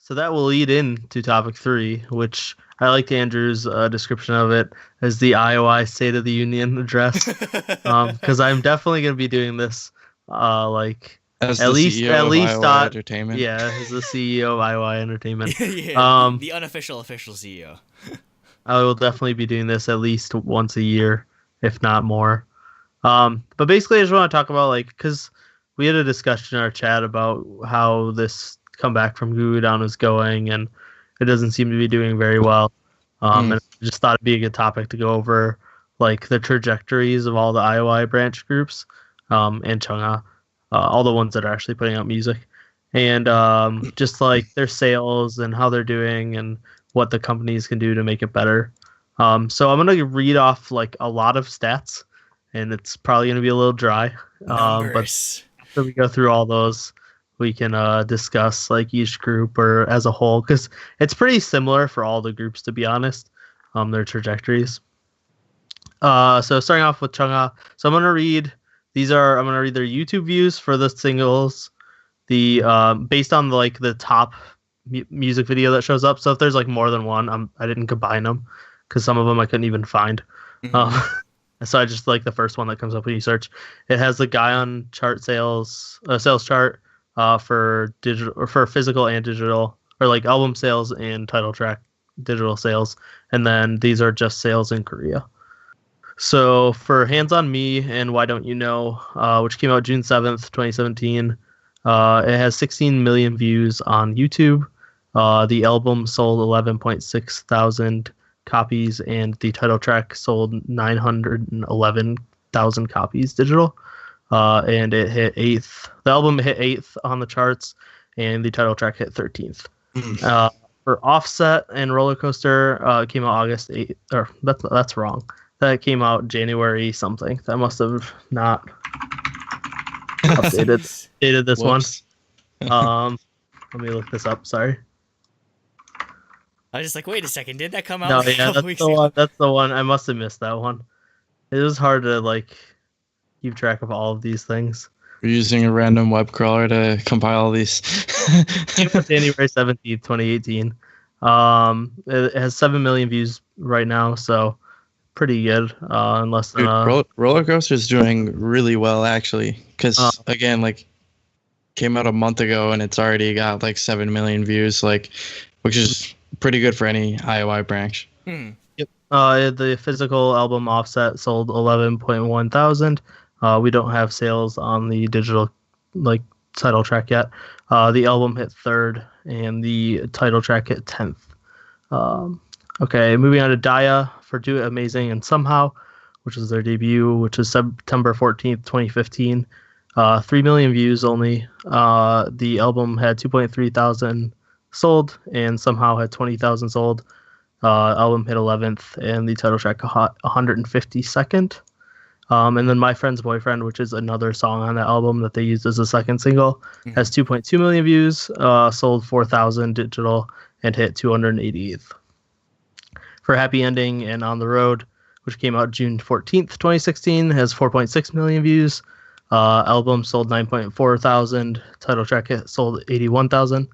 So that will lead into topic 3, which I liked Andrew's description of it as the I.O.I. State of the Union address. Because I'm definitely gonna be doing this, like As at the least CEO at of least I.O.I. Entertainment. yeah, as the CEO of I.O.I. Entertainment. Yeah, Um, the unofficial official CEO. I will definitely be doing this at least once a year, if not more. But basically, I just want to talk about like because we had a discussion in our chat about how this comeback from Goo Down is going, and it doesn't seem to be doing very well. Hmm. And I just thought it'd be a good topic to go over like the trajectories of all the I.O.I. branch groups, and Chungha, all the ones that are actually putting out music, and just like their sales and how they're doing and what the companies can do to make it better. So I'm gonna read off like a lot of stats, and it's probably gonna be a little dry. But Numbers. after we go through all those, we can discuss like each group or as a whole, because it's pretty similar for all the groups to be honest. Their trajectories. So starting off with Chungha, so I'm gonna read their YouTube views for the singles, the based on like the top music video that shows up. So if there's like more than one, I didn't combine them because some of them I couldn't even find. Mhm. Um, so I just like the first one that comes up when you search. It has the guy on chart sales chart for digital or for physical and digital, or like album sales and title track digital sales, and then these are just sales in Korea. So for Hands on Me and Why Don't You Know, which came out June 7th, 2017, it has 16 million views on YouTube. The album sold 11.6 thousand copies, and the title track sold 911,000 copies digital. And it hit eighth. The album hit eighth on the charts, and the title track hit 13th. Uh, for Offset and Roller Coaster, it came out August 8th. Or that's wrong. That came out January something. That must have not updated Oopsies. updated this one. Whoops. Let me look this up. Sorry. I was just like, wait a second, did that come out No, like a yeah, couple that's weeks the ago? one. That's the one. I must have missed that one. It was hard to like keep track of all of these things. We're using a random web crawler to compile these. January 17th, 2018. It has 7 million views right now, so pretty good. In less than Dude, Roller Coaster's doing really well actually, uh, because again, like came out a month ago and it's already got like 7 million views, like, which is pretty good for any I.O.I. branch. Hmm. Yep. The physical album Offset sold 11.1 thousand. We don't have sales on the digital like title track yet. The album hit third, and the title track hit 10th. Okay, moving on to Daya for Do It Amazing and Somehow, which is their debut, which is September 14th, 2015. 3 million views only. The album had 2.3 thousand sold, and Somehow had 20,000 sold. Album hit 11th, and the title track hot 152nd. And then My Friend's Boyfriend, which is another song on that album that they used as a second single, has 2.2 million views, sold 4,000 digital, and hit 288th. For Happy Ending and On the Road, which came out June 14th, 2016, has 4.6 million views. Album sold 9.4 thousand. Title track hit sold 81,000.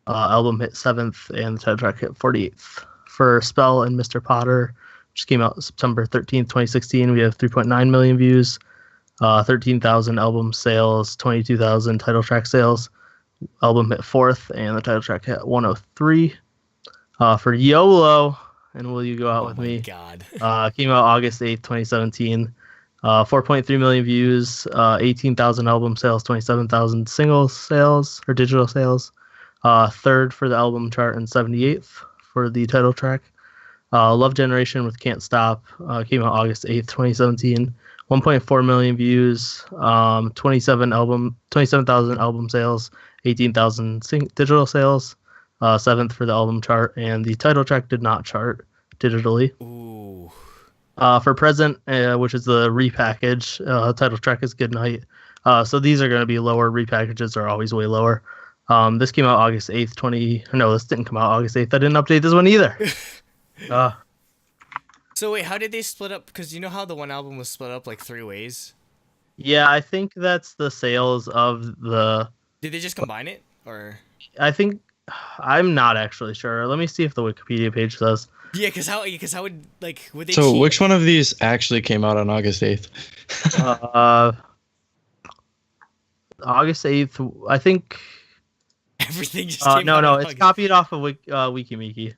Album hit 7th, and the title track hit 48th. For Spell and Mr. Potter, which came out September 13th, 2016, we have 3.9 million views, 13,000 album sales, 22,000 title track sales. Album hit 4th, and the title track hit 103. For YOLO, and Will You Go Out Oh With my Me, god. came out August 8th, 2017. 4.3 million views, 18,000 album sales, 27,000 single sales or digital sales. Third for the album chart and 78th for the title track. Love Generation with Can't Stop came out August 8th, 2017. 1.4 million views, 27,000 album sales, 18,000 digital sales. Seventh for the album chart, and the title track did not chart digitally. Ooh. For Present, which is the repackage, title track is Good Night. So these are going to be lower. Repackages are always way lower. This came out August 8th, 20. No, this didn't come out August 8th. I didn't update this one either. So wait, how did they split up? Because you know how the one album was split up like 3 ways? Yeah, I think that's the sales of the. Did they just combine it? Or I think I'm not actually sure. Let me see if the Wikipedia page says. Yeah, because how would they So cheat? which one of these actually came out on August 8th? August 8th, I think. Everything just came No, out no, on it's August. copied off of Wikimiki.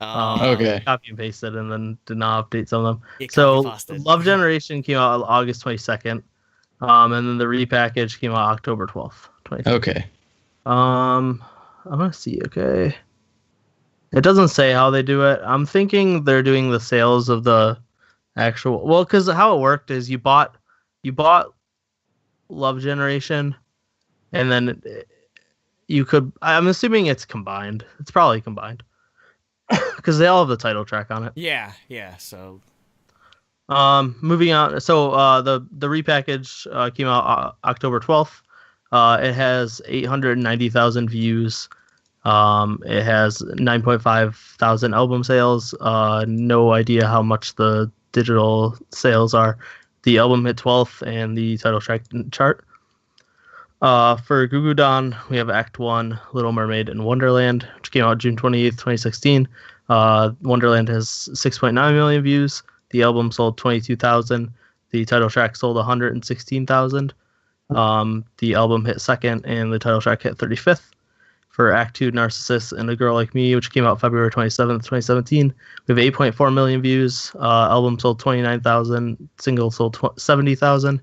Okay. Copy and pasted and then did not update some of them. Yeah, So copy-pasted. Love Generation came out August 22nd. And then the repackage came out October 12th. 22nd. Okay. I'm gonna see. Okay, it doesn't say how they do it. I'm thinking they're doing the sales of the actual. Well, because how it worked is you bought Love Generation, and then you could. I'm assuming it's combined. It's probably combined because they all have the title track on it. Yeah. So Moving on. So the repackage came out October 12th. It has 890,000 views. It has 9.5 thousand album sales. No idea how much the digital sales are. The album hit 12th and the title track didn't chart. For Gugudan, we have Act 1, Little Mermaid, and Wonderland, which came out June 28th, 2016. Wonderland has 6.9 million views. The album sold 22,000. The title track sold 116,000. The album hit second, and the title track hit 35th. For Act 2, Narcissus and A Girl Like Me, which came out February 27th, 2017. We have 8.4 million views. Album sold 29,000. Single sold 70,000.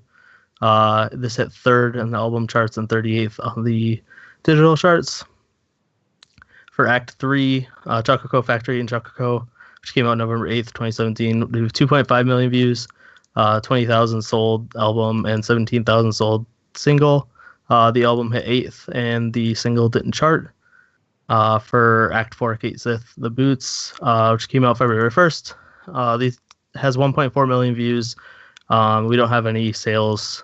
This hit third in the album charts and 38th on the digital charts. For Act 3, Chococo Factory and Chococo, which came out November 8th, 2017. We have 2.5 million views. 20,000 sold album and 17,000 sold single. The album hit 8th and the single didn't chart. For Act 4, Kate Sith, The Boots, which came out February 1st. These has 1.4 million views. We don't have any sales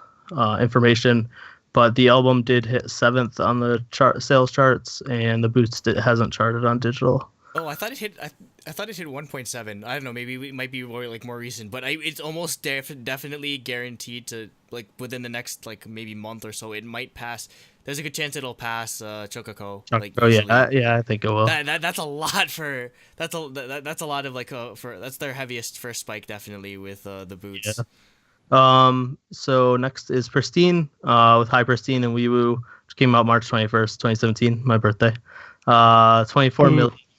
information, but the album did hit 7th on the sales charts, and The Boots hasn't charted on digital. I thought it hit 1.7. I don't know. Maybe it might be more recent, but it's almost definitely guaranteed to within the next maybe month or so. It might pass. There's a good chance it'll pass Chococo. Yeah, I think it will. That's a lot for that's a lot of for that's their heaviest first spike definitely with the Boots. Yeah. So next is Pristine with High Pristine and Wee Woo, which came out March 21st, 2017, my birthday.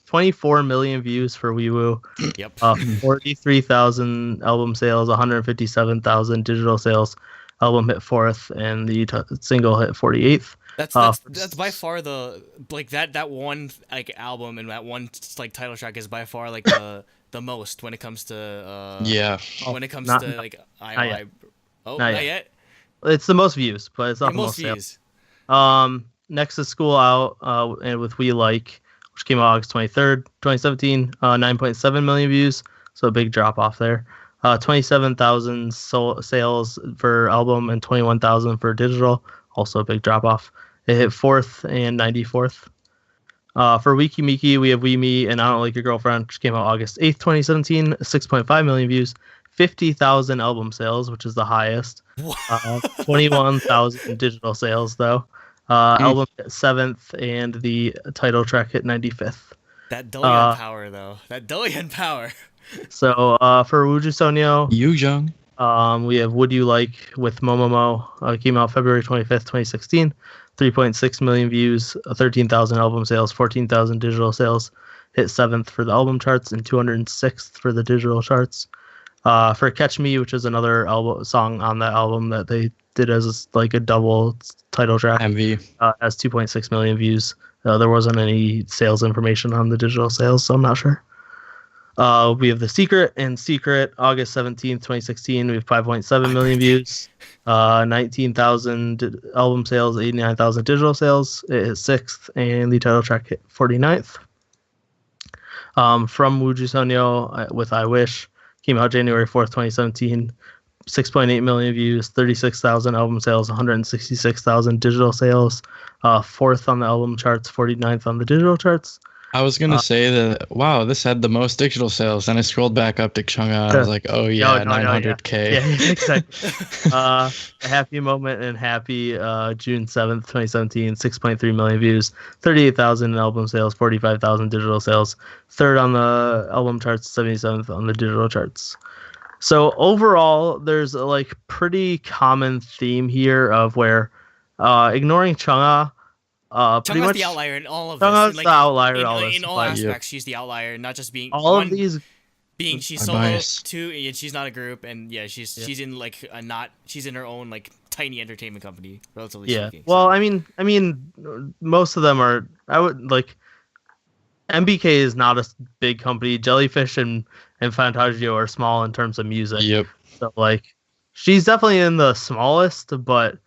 24 million views for Wee Woo. Yep. 43,000 album sales, 157,000 digital sales. Album hit 4th, and the single hit 48th. That's by far the that one album and that one title track is by far the most when it comes to when it comes to I.O.I. Not yet. It's the most views, but it's not the most views. Sales. Next is School Out and with We Like, which came out August 23rd, 2017. 9.7 million views, so a big drop off there. 27,000 sales for album and 21,000 for digital, also a big drop off. It hit 4th and 94th. For Wiki Miki, we have We Me and I Don't Like Your Girlfriend, which came out August 8th, 2017. 6.5 million views, 50,000 album sales, which is the highest. 21,000 digital sales, though. Album hit 7th, and the title track hit 95th. That Dolian power, though. That Dolian power. So for Wuju Sonyo, Yujung, we have Would You Like with Momomo. It came out February 25th, 2016. 3.6 million views, 13,000 album sales, 14,000 digital sales. Hit 7th for the album charts and 206th for the digital charts. For Catch Me, which is another song on that album that they did as a double title track, MV, has 2.6 million views. There wasn't any sales information on the digital sales, so I'm not sure. We have The Secret and Secret, August 17th, 2016. We have 5.7 million views, 19,000 album sales, 89,000 digital sales. It hit 6th, and the title track hit 49th. From Wuju Sonyo with I Wish, came out January 4th, 2017. 6.8 million views, 36,000 album sales, 166,000 digital sales. 4th on the album charts, 49th on the digital charts. I was gonna Uh, say that. Wow, this had the most digital sales. Then I scrolled back up to Chungha and I was like, oh yeah, no, yeah. 900K. Yeah, exactly. A happy moment and happy June 7th, 2017, 6.3 million views, 38,000 in album sales, 45,000 digital sales, third on the album charts, 77th on the digital charts. So overall, there's a like pretty common theme here of where ignoring Chungha, pretty Chungha's much the outlier in all of this. Chungha's Like the outlier in in all this, in all but aspects, she's the outlier, not just being all of these, being she's I'm solo, biased. two, and she's not a group, and yeah, she's in like a not she's in her own like tiny entertainment company, relatively yeah. speaking. Well, So. I mean, most of them are. I would like MBK is not a big company. Jellyfish and Fantagio are small in terms of music. Yep. So like, she's definitely in the smallest, but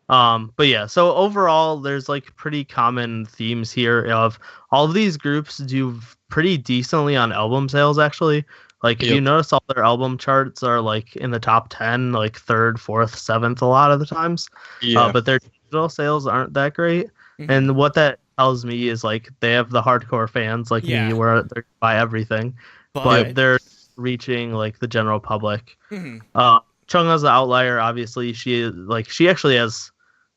yeah. So overall, there's like pretty common themes here of all of these groups do pretty decently on album sales actually. Like if you Yep. notice, all their album charts are like in the top 10, like third, fourth, seventh a lot of the times. Yeah. But their digital sales aren't that great. Mhm. And what that tells me is like they have the hardcore fans like Yeah. me where they buy everything, but they're reaching like the general public. Mhm. Chungha's the outlier. Obviously, she actually has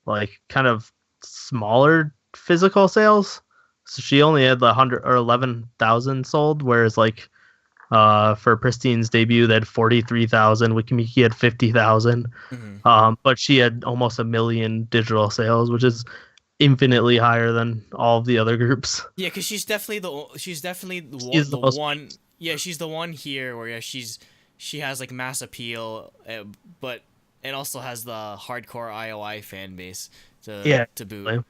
like kind of smaller physical sales. So she only had the 100 or 11,000 sold, whereas like for Pristine's debut, they had 43,000. Wikimiki had 50,000. Mhm. But she had almost 1 million digital sales, which is infinitely higher than all of the other groups. Yeah, because she's definitely She's the most one. Yeah, she's the one here where yeah, she has like mass appeal, but and also has the hardcore I.O.I fan base to boot. Like,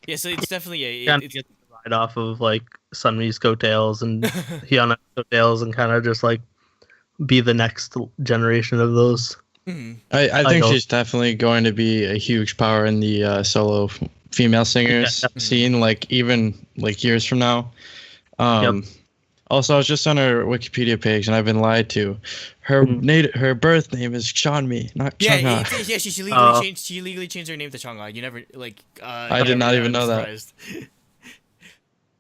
Yeah, so it's definitely kind of get the ride off of like Sunmi's coattails and Hyunna's coattails and kind of just like be the next generation of those. Mhm. I think Idol. she's definitely going to be a huge power in the solo female singers definitely. scene, like even like years from now. Also, I was just on her Wikipedia page and I've been lied to. Her her birth name is Chanmi, not Yeah, Chungha. yeah, she legally changed. She legally changed her name to Chungha. You never like. I did not even know that.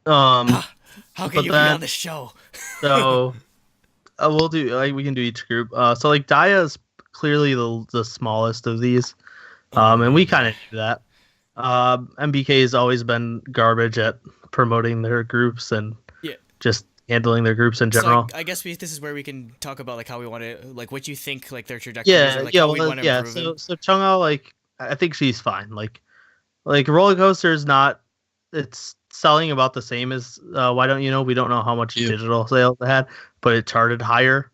How can you be on the show? So we'll do like we can do each group. So like Daya is clearly the smallest of these, and we kind of knew that. MBK has always been garbage at promoting their groups and Yeah. just handling their groups in general. So I guess this is where we can talk about like how we want to like what you think like their trajectory is, Yeah, or, like, yeah, how we well, want to yeah. improve them. So Chungha, like I think she's fine. Like Roller Coaster is not. It's selling about the same as Why Don't You Know? We don't know how much digital sales it had, but it charted higher.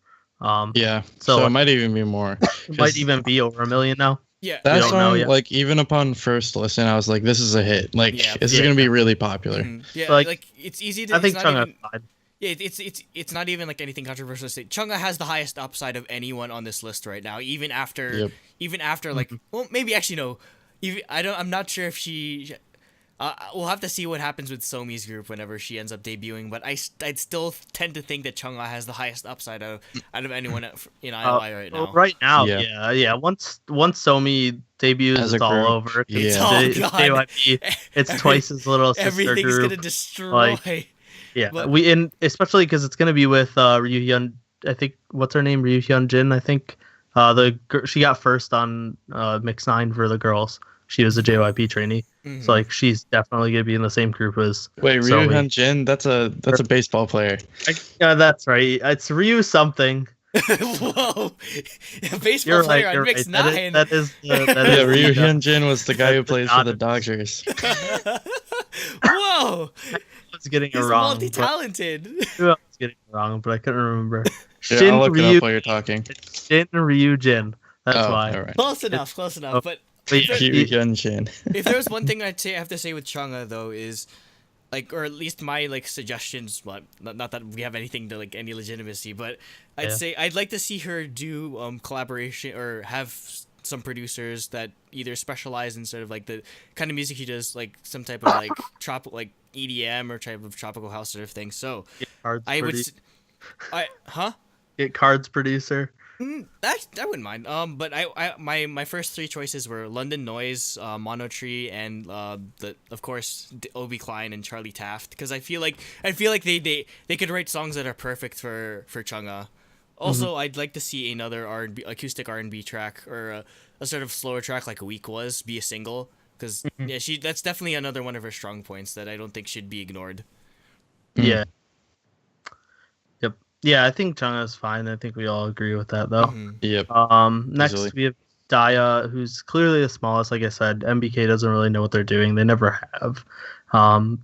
Yeah, so so it might even be more. It might even be over 1 million now. Yeah, That don't know song, yet. like even upon first listen, I was like, "This is a hit. Like Yeah. this is Yeah. gonna be really popular." Mhm. Yeah, Like, like it's easy to. I think it's not Chungha's even, fine. yeah, it's not even like anything controversial to say. Chungha has the highest upside of anyone on this list right now, even after like well maybe actually no, even I'm not sure if she. We'll have to see what happens with Somi's group whenever she ends up debuting, but I'd still tend to think that Chungha has the highest upside out of anyone in I.O.I right now. Right now, Yeah. yeah. Once Somi debuts, As a it's all group, over. yeah. It's all It's gone. JYP. It's twice as little sister Everything's group. gonna destroy. Like, yeah, But- especially because it's gonna be with Ryu Hyun. I think what's her name, Ryu Hyun Jin. I think she got first on Mix 9 for the girls. She was a JYP trainee, Mhm. so like she's definitely gonna be in the same group as. Wait, Ryu Somi. Hyun Jin? That's a baseball player. Yeah, that's right. It's Ryu something. Whoa, a baseball You're player right. on You're Mix right. 9. That is Yeah, the, Ryu Hyun Jin was the guy who that's the plays for the Dodgers. Dodgers. Whoa, I was getting it he's wrong. multi-talented. I was getting it wrong, but I couldn't remember. Yeah, I'll look it up while you're talking. Shin Ryu Jin. That's Oh, why. all right. Close enough. But But yeah, Ryu Hyun Jin. if there's one thing I have to say with Chungha though is, like, or at least my like suggestions. Well, not that we have anything to like any legitimacy, but I'd say I'd like to see her do collaboration or have some producers that either specialize in sort of like the kind of music she does, like some type of like like EDM or type of tropical house sort of thing. So Cards I would, producer. Huh? Get Cards producer. I wouldn't mind. But my first three choices were London Noise, Mono Tree, and of course Obi Klein and Charlie Taft, because I feel like they could write songs that are perfect for Chungha. Also, I'd like to see another R&B acoustic R&B track, or a sort of slower track like Week was, be a single, because that's definitely another one of her strong points that I don't think should be ignored. Yeah. Yep. Yeah, I think Chungha's fine. I think we all agree with that, though. Yep. Next Easily. we have Daya, who's clearly the smallest. Like I said, MBK doesn't really know what they're doing. They never have.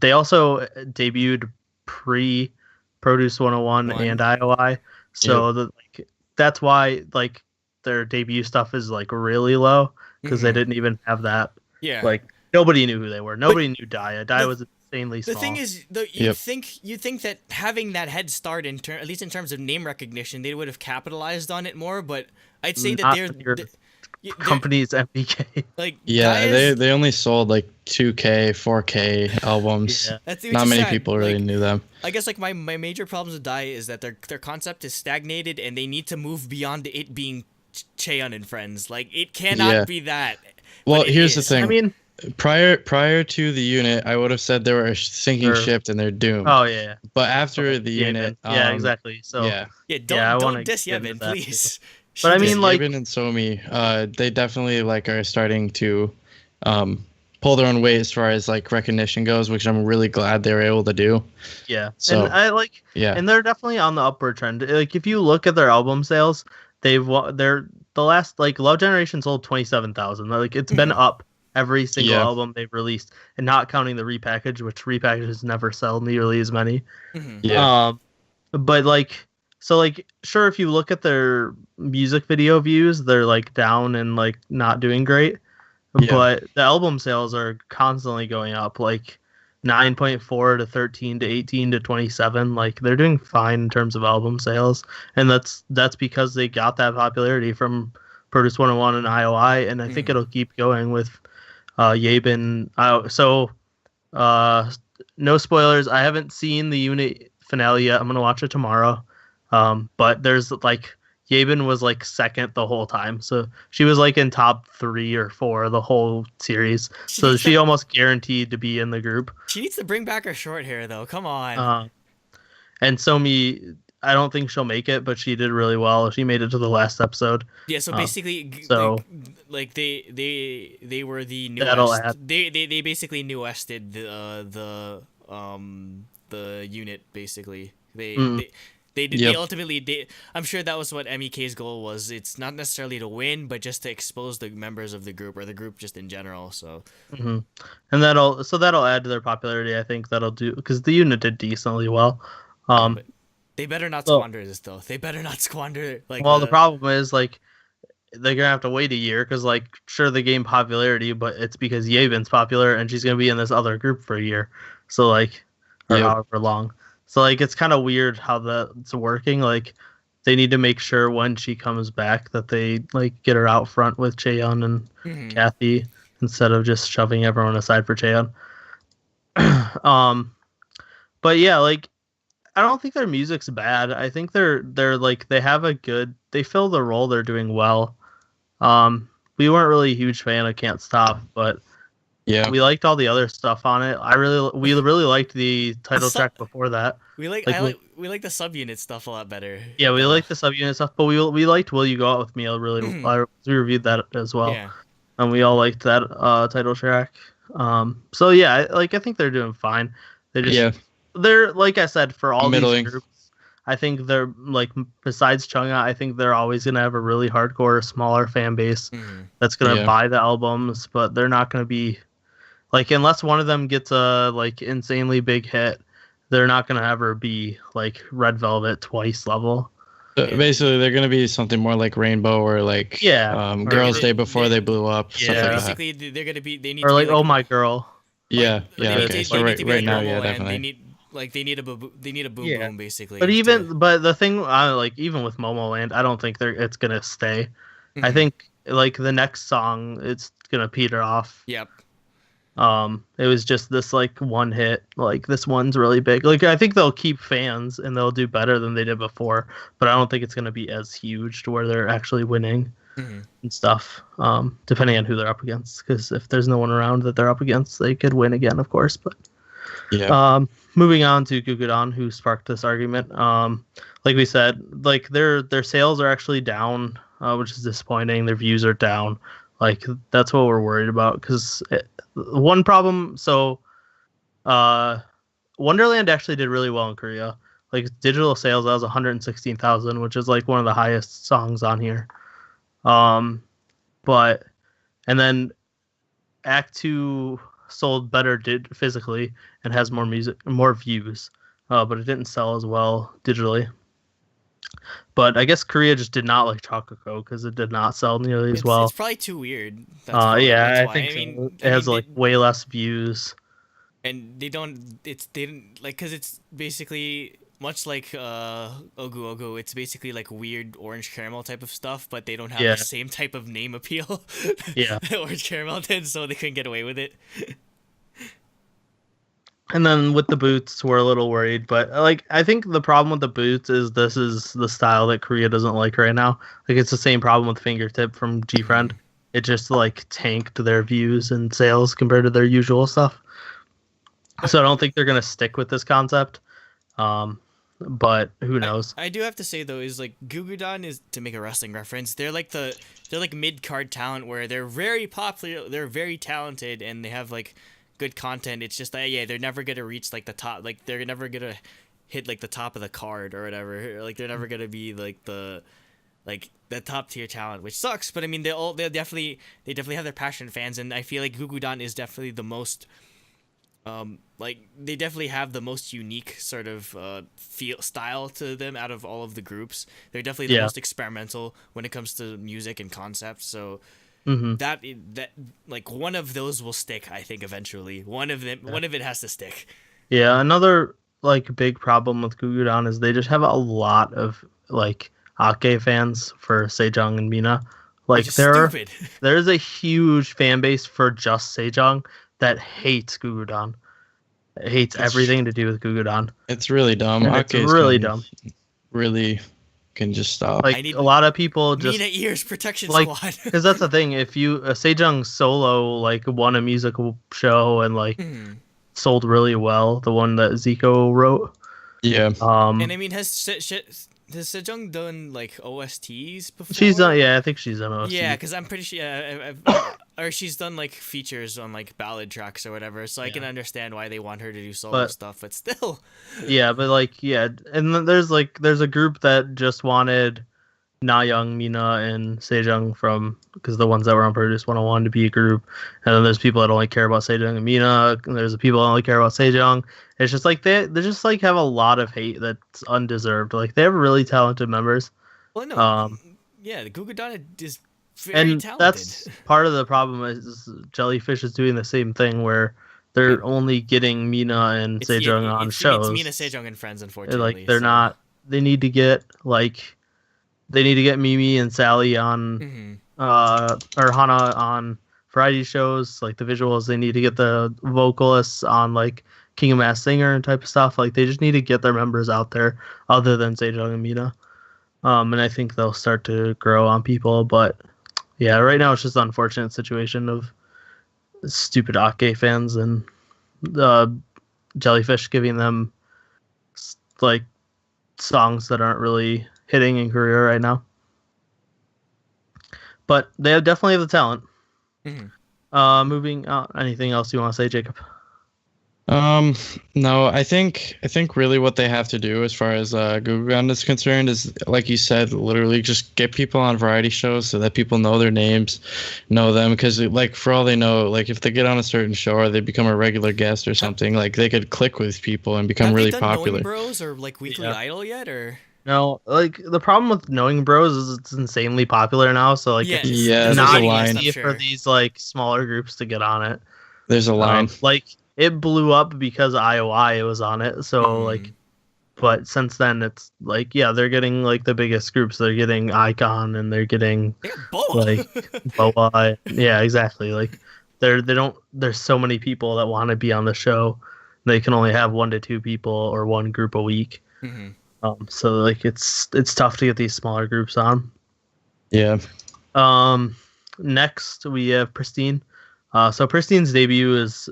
They also debuted pre-Produce 101 and I.O.I. So that's why like their debut stuff is like really low, because they didn't even have that. Yeah. Like nobody knew who they were. Nobody knew Daya. Daya was insanely small. The thing is, though, you think that having that head start at least in terms of name recognition, they would have capitalized on it more. But I'd say that they're company's MBK. Like they only sold like 2K, 4K albums. Not many people really knew them. I guess like my major problems with Dai is that their concept is stagnated, and they need to move beyond it being Cheon and Friends. Like it cannot be that. Well, here's the thing. I mean, prior to the unit, I would have said they were a sinking ship and they're doomed. Oh yeah. But after the unit, yeah, exactly. So don't diss Yevon, please. But I mean, like Yevon and Somi, they definitely like are starting to pull their own weight as far as like recognition goes, which I'm really glad they were able to do. Yeah. So and I like and they're definitely on the upward trend. Like if you look at their album sales, they're the last like Love Generation sold 27,000. Like it's been up every single album they've released, and not counting the repackage, which repackages never sell nearly as many. But like, so like, sure, if you look at their music video views, they're like down and like not doing great. But the album sales are constantly going up, like 9.4 to 13 to 18 to 27. Like they're doing fine in terms of album sales, and that's because they got that popularity from Produce 101 and I.O.I. And I think it'll keep going with Yebin. So no spoilers. I haven't seen the unit finale yet. I'm gonna watch it tomorrow. But there's like Yebin was like second the whole time, so she was like in top 3 or 4 the whole series. So she almost guaranteed to be in the group. She needs to bring back her short hair though. Come on. And Somi, I don't think she'll make it, but she did really well. She made it to the last episode. Yeah. So basically, like they were the newest. They basically newested the unit basically. They ultimately I'm sure that was what MEK's goal was. It's not necessarily to win, but just to expose the members of the group, or the group just in general. So and that'll add to their popularity. I think that'll do, because the unit did decently well. They better not squander this though. They better not squander the problem is like they're gonna have to wait a year, because like sure they gain popularity, but it's because Yevon's popular and she's gonna be in this other group for a year. So like or however long. So like it's kind of weird how that's working. Like they need to make sure when she comes back that they like get her out front with Cheon and Kathy, instead of just shoving everyone aside for Cheon. But yeah, like I don't think their music's bad. I think they're like they fill the role, they're doing well. We weren't really a huge fan of Can't Stop, but we liked all the other stuff on it. We really liked the title track before that. We like the subunit stuff a lot better. Yeah, we liked the subunit stuff, but we liked Will You Go Out With Me. We reviewed that as well. Yeah. And we all liked that title track. So yeah, I think they're doing fine. They're like I said, for all these groups, I think they're like, besides Chungha, I think they're always gonna have a really hardcore, smaller fan base that's gonna buy the albums, but they're not gonna be like, unless one of them gets a like insanely big hit, they're not gonna ever be like Red Velvet Twice level. Basically, they're gonna be something more like Rainbow, or like Girls' Day before they blew up. Yeah, basically they're gonna be. They need or to like be Oh My Girl. Okay. So right now, definitely. They need a boom boom basically. But the thing, like even with Momoland, I don't think it's gonna stay. I think like the next song, it's gonna peter off. Yep. It was just this like one hit, like this one's really big. Like I think they'll keep fans and they'll do better than they did before, but I don't think it's gonna be as huge to where they're actually winning and stuff. Depending on who they're up against, because if there's no one around that they're up against, they could win again, of course. But moving on to Gugudan, who sparked this argument. Like we said, like their sales are actually down, which is disappointing. Their views are down. Like that's what we're worried about, because one problem. So, Wonderland actually did really well in Korea. Like digital sales, that was 116,000, which is like one of the highest songs on here. But and then Act 2 sold better physically and has more views, but it didn't sell as well digitally. But I guess Korea just did not like Chococo because it did not sell nearly as well. It's probably too weird. I think so. It has like way less views. And they didn't like, because it's basically much like Ogu Ogu. It's basically like weird orange caramel type of stuff, but they don't have the same type of name appeal. Orange caramel did, so they couldn't get away with it. And then with the boots, we're a little worried, but like I think the problem with the boots is this is the style that Korea doesn't like right now. Like it's the same problem with Fingertip from GFriend. It just like tanked their views and sales compared to their usual stuff. So I don't think they're gonna stick with this concept. But who knows? I do have to say though, is like Gugudan is, to make a wrestling reference, they're like mid card talent where they're very popular, they're very talented, and they have like good content. It's just that they're never gonna reach like the top, like they're never gonna hit like the top of the card or whatever. Like they're never gonna be like the top tier talent, which sucks. But I mean, they definitely have their passionate fans, and I feel like Gugudan is definitely the most they definitely have the most unique sort of style to them out of all of the groups. They're definitely the most experimental when it comes to music and concepts. So that like one of those will stick, I think, eventually. One of it has to stick. Yeah, another like big problem with Gugudan is they just have a lot of like Ake fans for Sejong and Mina. Like there's a huge fan base for just Sejong that hates Gugudan. It hates everything to do with Gugudan. It's really dumb. It's really dumb. Really can just stop. Like a lot of people just Mina Ears Protection like, Squad. Because that's the thing. If you Sejong solo like won a musical show and like sold really well, the one that Zico wrote. Yeah. And I mean, has Sejong done like OSTs before? She's done. Yeah, I think she's done OSTs. Yeah, because I'm pretty sure. Or she's done like features on like ballad tracks or whatever. So I can understand why they want her to do solo stuff, but still. Yeah, but like and then there's a group that just wanted Nayoung, Mina, and Sejong from, because the ones that were on Produce 101 to be a group, and then there's people that only care about Sejong and Mina, and there's the people that only care about Sejong. It's just like they just like have a lot of hate that's undeserved. Like they have really talented members. Well, no, the Gugudan is very talented. That's part of the problem is Jellyfish is doing the same thing where they're only getting Mina and Sejong on shows. It's Mina, Sejong, and friends, unfortunately. Like they're not. They need to get Mimi and Sally on, or Hana on variety shows. Like the visuals, they need to get the vocalists on like King of Masked Singer and type of stuff. Like they just need to get their members out there, other than Sejong and Mina. And I think they'll start to grow on people. But yeah, right now it's just an unfortunate situation of stupid Ake fans and Jellyfish giving them like songs that aren't really hitting in Korea right now. But they definitely have the talent. Moving on, anything else you want to say, Jacob? No, I think really what they have to do as far as Gugugan is concerned is, like you said, literally just get people on variety shows so that people know their names, know them, because like for all they know, like if they get on a certain show or they become a regular guest or something, like they could click with people and become really popular. Knowing Bros or like Weekly Idol yet, or? No, like the problem with Knowing Bros is it's insanely popular now, so like it's not easy for these like smaller groups to get on it. There's a line. Like it blew up because I.O.I was on it, so like, but since then it's like they're getting like the biggest groups. They're getting Icon and they're getting Boa. like Boa. Yeah, exactly. Like they don't. There's so many people that want to be on the show. They can only have 1 to 2 people or one group a week. Mm-hmm. So like it's tough to get these smaller groups on. Yeah. Next we have Pristine. So Pristine's debut is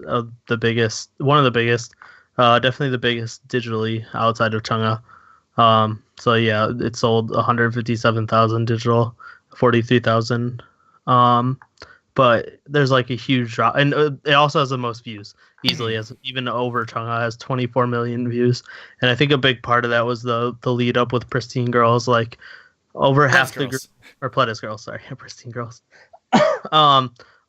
the biggest, one of the biggest, definitely the biggest digitally outside of Chungha. So yeah, it sold 157,000 digital, 43,000. But there's like a huge drop, and it also has the most views easily, as even over Chungha has 24 million views. And I think a big part of that was the lead up with Pristine Girls, like over half the group, or Pledis Girls, sorry, Pristine Girls.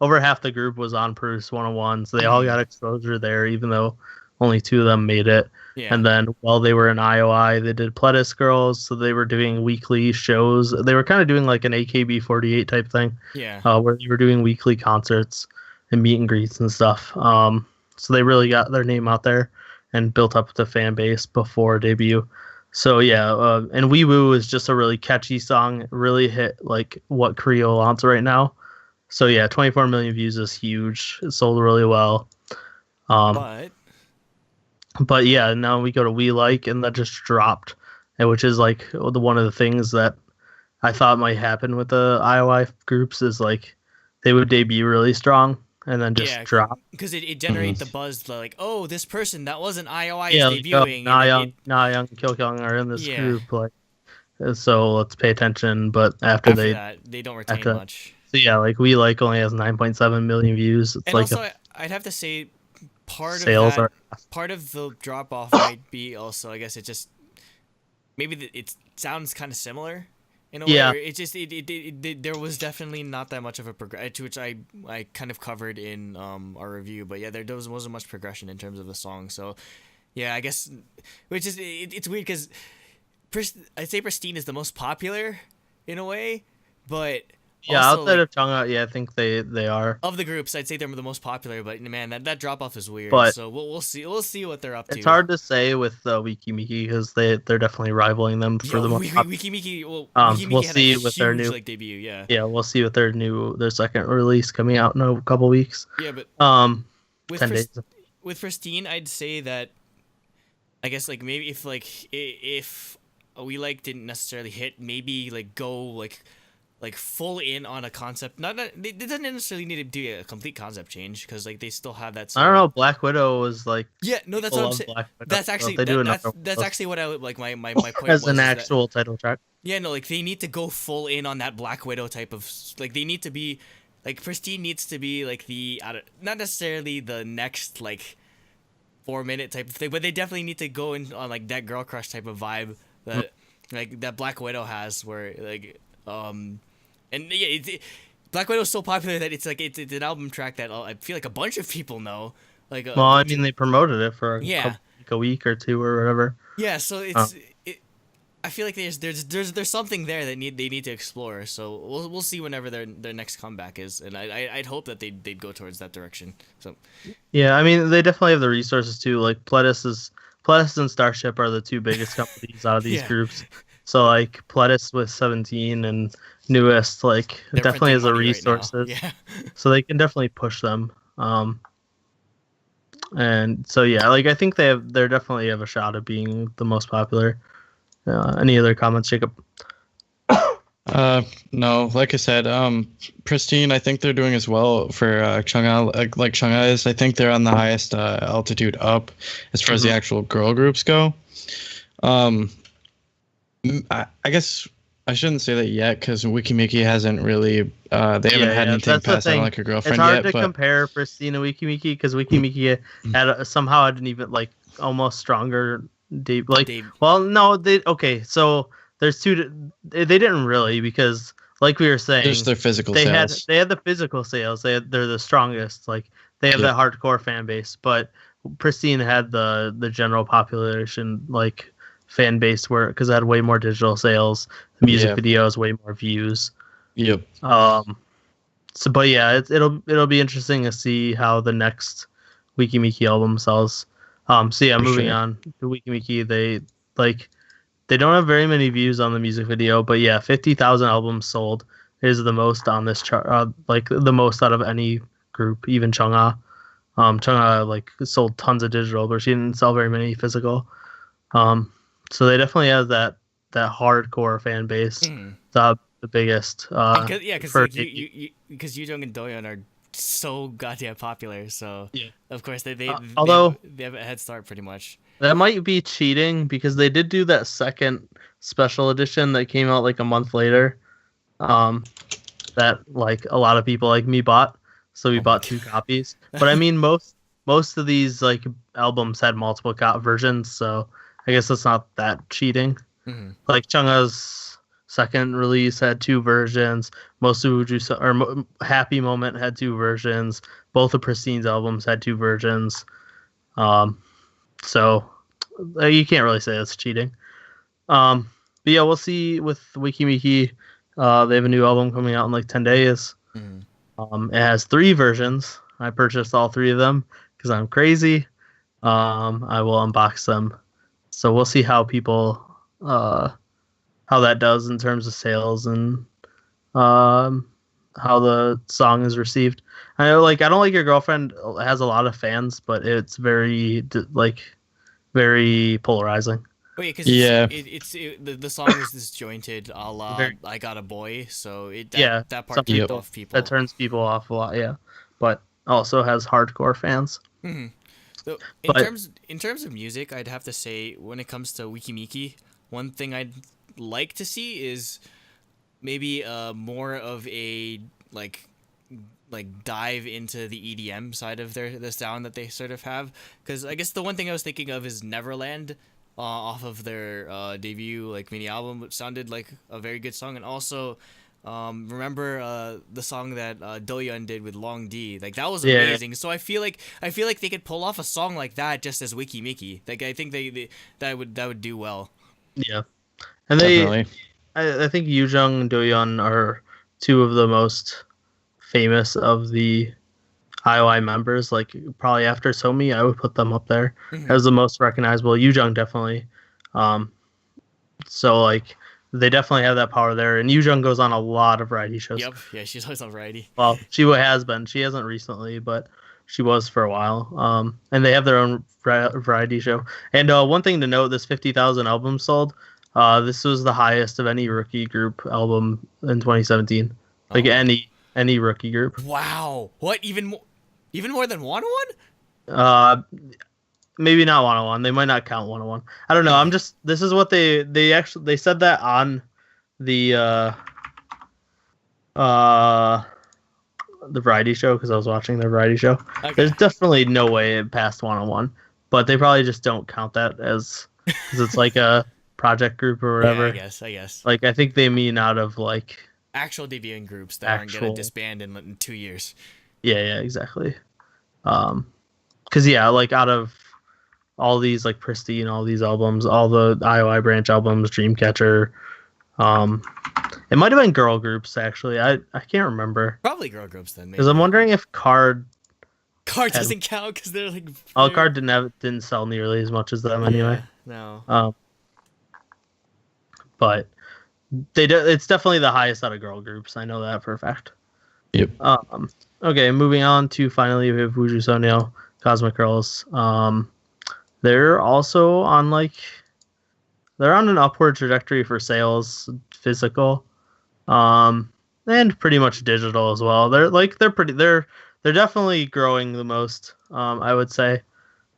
Over half the group was on Produce 101, so they all got exposure there, even though only 2 of them made it. Yeah. And then while they were in I.O.I, they did Pledis Girls, so they were doing weekly shows. They were kind of doing like an AKB48 type thing, where they were doing weekly concerts and meet and greets and stuff. So they really got their name out there and built up the fan base before debut. So yeah, and Wee Woo is just a really catchy song. It really hit like what Korea wants right now. So yeah, 24 million views is huge. It sold really well. But yeah, now we go to We Like, and that just dropped, and which is like one of the things that I thought might happen with the I.O.I groups is like they would debut really strong and then just drop. Because it generates the buzz, like, oh, this person that wasn't I.O.I is debuting. Nayoung, and Kyokyung are in this group, like, so let's pay attention. But after that, they don't retain much. So yeah, like We Like only has 9.7 million views. It's and like also, I'd have to say part of the drop off might be also, I guess, it just maybe it sounds kind of similar in a way. It just there was definitely not that much of a progression, which I kind of covered in our review. But yeah, there wasn't much progression in terms of the song. So yeah, I guess, which is it's weird because I'd say Pristine is the most popular in a way, but. Yeah, also, outside of Chungha, I think they are. Of the groups, I'd say they're the most popular, but man, that drop off is weird. But so we'll see what they're up to. It's hard to say with Wiki Miki because they're definitely rivaling them for the most. Wiki Miki, we'll see with their new debut. Yeah, we'll see with their second release coming out in a couple weeks. Yeah, but with 10 days. With Pristine, I'd say that I guess like maybe if We Like didn't necessarily hit, maybe like go like full in on a concept. It doesn't necessarily need to do a complete concept change because like they still have that. I don't know. Black Widow was like. Yeah, no, that's what I'm saying. That's actually that's actually what I would like. My point as an actual title track. Yeah, no, like they need to go full in on that Black Widow type of like. They need to be like Pristine needs to be like not necessarily the next like 4-minute type of thing, but they definitely need to go in on like that girl crush type of vibe that like that Black Widow has, where like and yeah, Black Widow is so popular that it's like it's an album track that I feel like a bunch of people know. Like, well, I mean, they promoted it for a week or 2 or whatever. Yeah, so I feel like there's something there that they need to explore. So we'll see whenever their next comeback is, and I'd hope that they'd go towards that direction. So yeah, I mean, they definitely have the resources too. Like Pledis and Starship are the 2 biggest companies out of these groups. So like Pledis with 17 and Newest, like it definitely has the resources, so they can definitely push them. And so yeah, like I think they definitely have a shot of being the most popular. Any other comments, Jacob? No, like I said, Pristine, I think they're doing as well for Chungha, like Chungha is. I think they're on the highest altitude up as far as the actual girl groups go. I guess I shouldn't say that yet because Wikimiki hasn't really. They haven't had anything past on like a girlfriend yet. It's hard to compare Pristine and Wikimiki because Wikimiki had somehow had an even like almost stronger well, no, so there's 2. They didn't really because like we were saying, just their physical sales. They had the physical sales. They're the strongest. Like they have that hardcore fan base, but Pristine had the general population like fan base where because it had way more digital sales, the music videos, way more views. Yep. So, but yeah, it'll be interesting to see how the next Wikimiki album sells. So yeah, moving on to Wikimiki, they don't have very many views on the music video, but yeah, 50,000 albums sold is the most on this chart, like the most out of any group. Even Chungha. Chungha like sold tons of digital, but she didn't sell very many physical. So they definitely have that hardcore fan base. The biggest. Because like, because Yu Jung and Doyeon are so goddamn popular. So Yeah. of course they although they have a head start pretty much. that might be cheating because they did do that second special edition that came out like a month later. That like a lot of people like me bought. So we bought 2 copies. But I mean most of these like albums had multiple versions, so I guess that's not that cheating. Like Chungha's second release had 2 versions. Most of Happy Moment had 2 versions. Both of Pristine's albums had 2 versions. So you can't really say that's cheating. But yeah, we'll see with Wikimiki. They have a new album coming out in like 10 days. It has 3 versions. I purchased all 3 of them because I'm crazy. I will unbox them. So we'll see how people how that does in terms of sales and how the song is received. I know, like, I Don't Like Your Girlfriend has a lot of fans, but it's very very polarizing. Well, because the song is disjointed, a la I Got a Boy, so that part turned off people. That turns people off a lot, yeah. But also has hardcore fans. So in terms of music, I'd have to say when it comes to Wikimiki, one thing I'd like to see is maybe more of a like dive into the EDM side of the sound that they sort of have. Because I guess the one thing I was thinking of is Neverland. Off of their debut like mini album, which sounded like a very good song, and also remember the song that Doyeon did with Long D, like that was amazing. So I feel like they could pull off a song like that just as Wikimiki. Like I think that would do well. Yeah, and I think Yu Jung and Doyeon are 2 of the most famous of the I.O.I members. Like probably after Somi, I would put them up there as the most recognizable. Yu Jung definitely. So like they definitely have that power there. And Yu Jung goes on a lot of variety shows. Yep, yeah, she's always on variety. Well, she has been. She hasn't recently, but she was for a while. And they have their own variety show. And one thing to note: this 50,000 albums sold. This was the highest of any rookie group album in 2017. Like any rookie group. Wow, what even more than 101? Maybe not 101. They might not count 101. I don't know. This is what they said that on the variety show, because I was watching the variety show. Okay. There's definitely no way it passed 101, but they probably just don't count that as because it's like a project group or whatever. Yeah, I guess. Like I think they mean out of like actual debuting groups that aren't gonna disband in 2 years. Yeah, exactly. Because like out of all these like Pristine, all these albums, all the I.O.I branch albums, Dreamcatcher, it might have been girl groups actually. I can't remember. Probably girl groups then. Because I'm wondering if Card doesn't count because they're like. Oh, Card didn't sell nearly as much as them anyway. No. But it's definitely the highest out of girl groups. I know that for a fact. Yep. Okay, moving on to finally we have Wuju Sonyo, Cosmic Girls. They're also on they're on an upward trajectory for sales, physical, and pretty much digital as well. They're definitely growing the most, I would say.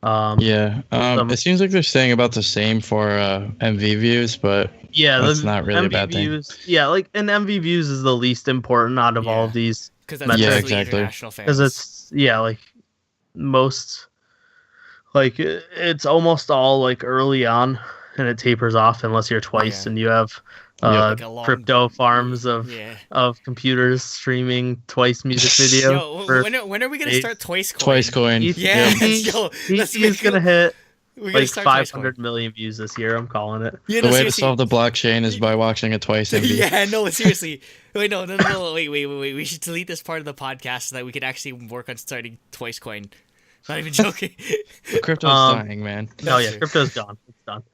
It seems like they're staying about the same for MV views, but that's not really a bad thing. Yeah, like and MV views is the least important out of all of these. Because that's exactly. Because it's like most it's almost all like early on, and it tapers off unless you're Twice and you have crypto farms of computers streaming Twice music video. When are we gonna start Twice Coin? Twice Coin. Yeah, he's gonna hit like 500 million views this year. I'm calling it. Yeah, the way to solve the blockchain is by watching a Twice MV. Yeah, no, seriously. Wait, no, wait. We should delete this part of the podcast so that we can actually work on starting Twice Coin. Not even joking. Crypto's dying, man. No, crypto's gone. It's done.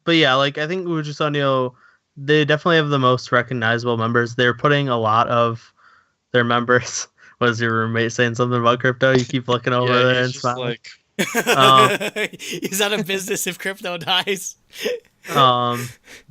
But yeah, like I think Wuju Sonyo, they definitely have the most recognizable members. They're putting a lot of their members. Was your roommate saying something about crypto? You keep looking over Yeah, there he's and just smiling. like, He's out of business if crypto dies.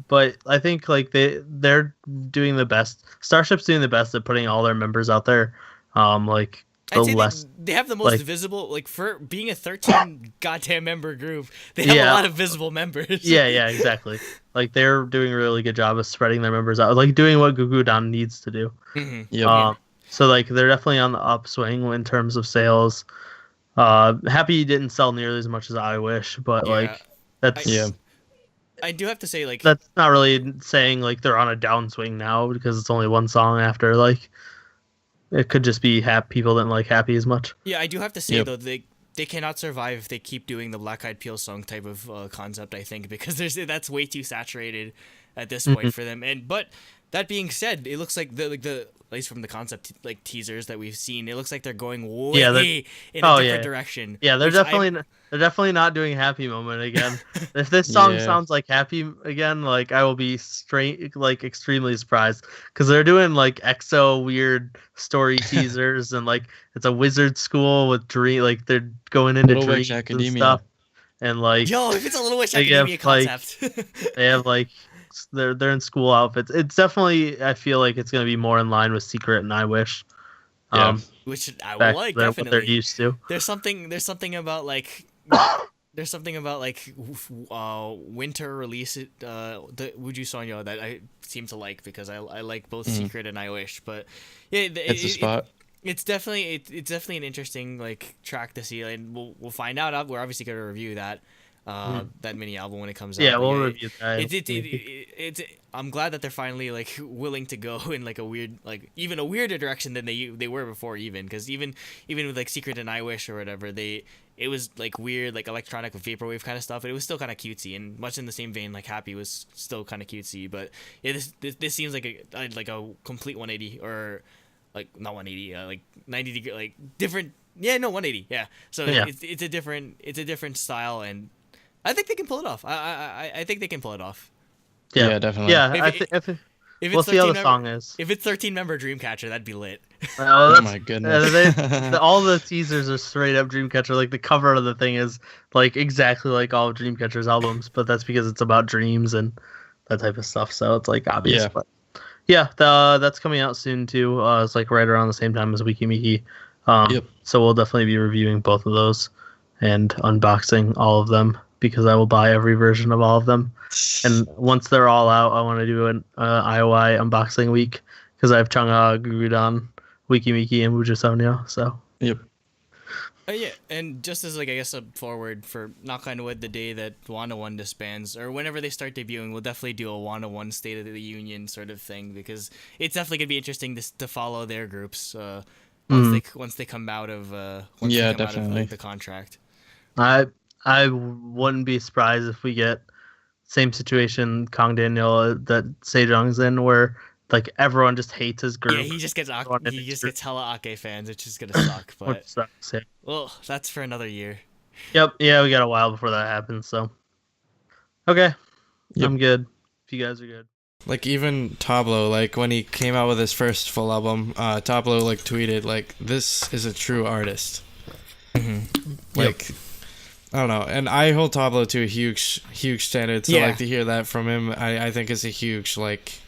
But I think like they're doing the best. Starship's doing the best at putting all their members out there. Like the I'd say less they have the most like- visible, like for being a 13 goddamn member group, they have Yeah. a lot of visible members. yeah, exactly. Like they're doing a really good job of spreading their members out, like doing what Gugudan needs to do. Mhm. yep. So like they're definitely on the upswing in terms of sales. Happy didn't sell nearly as much as I wish, but Yeah. like that's Yeah. I do have to say, like, that's not really saying like they're on a downswing now because it's only one song after. Like it could just be people didn't like Happy as much. yeah, I do have to say Yep. though, they cannot survive if they keep doing the Black Eyed Peas song type of concept. I think because that's way too saturated at this point for them. But that being said, it looks like the at least from the concept like teasers that we've seen, it looks like they're going way Yeah, in a different direction. Yeah, they're which they're definitely not doing Happy Moment again. If this song Yeah. sounds like Happy again, like I will be extremely surprised because they're doing like EXO weird story teasers and like it's a wizard school with dream, like they're going into Little Witch dreams and Academia. stuff, and like Yo, if it's a Little Witch They Academia have, like- concept. they have like they're in school outfits. It's definitely I feel like it's gonna be more in line with Secret and I Wish. Yeah. Which I Back will like, to what they're definitely. used to. There's something about like winter release the Wuju Sonyo that I seem to like because I like both Secret and I Wish, but yeah, It's a spot. it's definitely an interesting like track to see, and we'll find out. We're obviously gonna review that that mini album when it comes out. Yeah, but we'll review that. It's I'm glad that they're finally like willing to go in like a weird, like even a weirder direction than they were before, even because even with like Secret and I Wish or whatever, it was like weird, like electronic vaporwave kind of stuff, but it was still kind of cutesy, and much in the same vein like Happy was still kind of cutesy. But yeah, this seems like a complete 180, or like not 180, like 90 degree, like different. Yeah, no, 180. Yeah, so Yeah. it's a different style, and I think they can pull it off. I think they can pull it off. Yeah, definitely. Yeah, If if If we'll it's see how 13 the song is. If it's 13 member Dreamcatcher, that'd be lit. Oh, Oh my goodness. all the teasers are straight up Dreamcatcher. Like the cover of the thing is like exactly like all of Dreamcatcher's albums, but that's because it's about dreams and that type of stuff. So it's like obvious. Yeah. But yeah, that's coming out soon too. It's like right around the same time as Wiki Miki. Yep. So we'll definitely be reviewing both of those and unboxing all of them because I will buy every version of all of them. And once they're all out, I want to do an I.O.I unboxing week because I have Chang'e, Gugudan, Wiki Miki, and Wuju Sonyo. So Yep. Yeah, and just as like I guess a forward for knock on wood, the day that Wanda One disbands or whenever they start debuting, we'll definitely do a Wanda One State of the Union sort of thing because it's definitely gonna be interesting to follow their groups once they come out of definitely. the contract. I wouldn't be surprised if we get same situation Kang Daniel that Sejong's in where like everyone just hates his group. Yeah, he just gets hella Ake fans, which is gonna suck. But Which sucks, yeah. well, that's for another year. Yep, yeah, we got a while before that happens. So okay, Yep. I'm good. If you guys are good. Like even Tablo, like when he came out with his first full album, Tablo like tweeted like, "This is a true artist." Like, I don't know, and I hold Tablo to a huge standard. So Yeah. like to hear that from him, I think is a huge like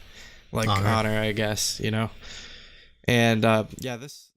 honor, I guess, you know. And yeah, this.